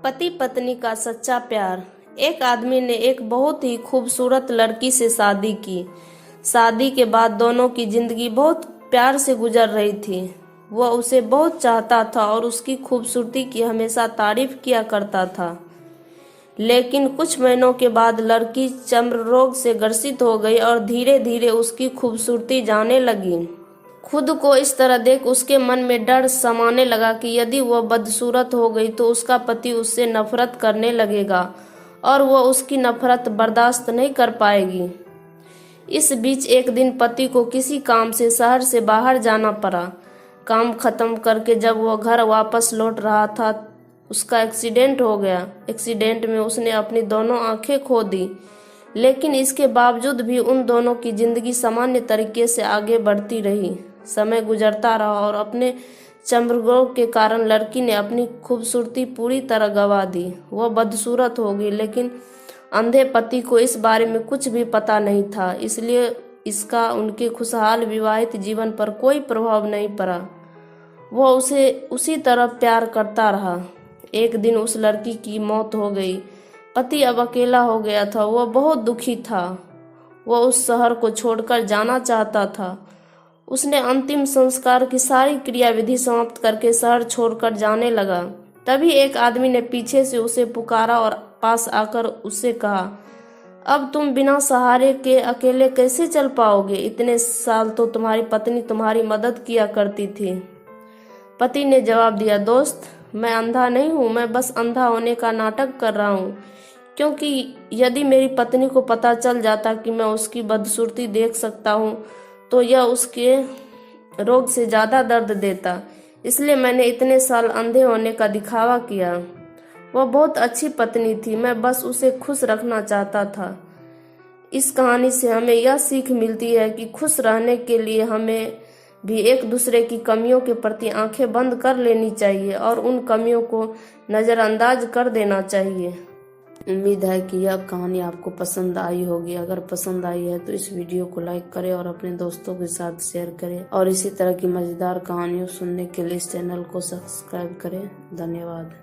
पति पत्नी का सच्चा प्यार। एक आदमी ने एक बहुत ही खूबसूरत लड़की से शादी की। शादी के बाद दोनों की जिंदगी बहुत प्यार से गुजर रही थी। वह उसे बहुत चाहता था और उसकी खूबसूरती की हमेशा तारीफ किया करता था। लेकिन कुछ महीनों के बाद लड़की चर्म रोग से ग्रसित हो गई और धीरे धीरे उसकी खूबसूरती जाने लगी। खुद को इस तरह देख उसके मन में डर समाने लगा कि यदि वह बदसूरत हो गई तो उसका पति उससे नफरत करने लगेगा और वह उसकी नफरत बर्दाश्त नहीं कर पाएगी। इस बीच एक दिन पति को किसी काम से शहर से बाहर जाना पड़ा। काम खत्म करके जब वह घर वापस लौट रहा था, उसका एक्सीडेंट हो गया। एक्सीडेंट में उसने अपनी दोनों आंखें खो दी, लेकिन इसके बावजूद भी उन दोनों की जिंदगी सामान्य तरीके से आगे बढ़ती रही। समय गुजरता रहा और अपने चर्मरोग के कारण लड़की ने अपनी खूबसूरती पूरी तरह गंवा दी। वह बदसूरत हो गई, लेकिन अंधे पति को इस बारे में कुछ भी पता नहीं था, इसलिए इसका उनके खुशहाल विवाहित जीवन पर कोई प्रभाव नहीं पड़ा। वह उसे उसी तरह प्यार करता रहा। एक दिन उस लड़की की मौत हो गई। पति अब अकेला हो गया था। वह बहुत दुखी था। वह उस शहर को छोड़कर जाना चाहता था। उसने अंतिम संस्कार की सारी क्रियाविधि समाप्त करके शहर छोड़कर जाने लगा। तभी एक आदमी ने पीछे से उसे पुकारा और पास आकर उससे कहा, अब तुम बिना सहारे के अकेले कैसे चल पाओगे? इतने साल तो तुम्हारी पत्नी तुम्हारी मदद किया करती थी। पति ने जवाब दिया, दोस्त, मैं अंधा नहीं हूँ, मैं बस अंधा होने का नाटक कर रहा हूँ, क्योंकि यदि मेरी पत्नी को पता चल जाता कि मैं उसकी बदसूरती देख सकता हूँ तो यह उसके रोग से ज्यादा दर्द देता। इसलिए मैंने इतने साल अंधे होने का दिखावा किया। वह बहुत अच्छी पत्नी थी, मैं बस उसे खुश रखना चाहता था। इस कहानी से हमें यह सीख मिलती है कि खुश रहने के लिए हमें भी एक दूसरे की कमियों के प्रति आंखें बंद कर लेनी चाहिए और उन कमियों को नज़रअंदाज कर देना चाहिए। उम्मीद है कि यह कहानी आपको पसंद आई होगी। अगर पसंद आई है तो इस वीडियो को लाइक करें और अपने दोस्तों के साथ शेयर करें और इसी तरह की मजेदार कहानियों सुनने के लिए इस चैनल को सब्सक्राइब करें। धन्यवाद।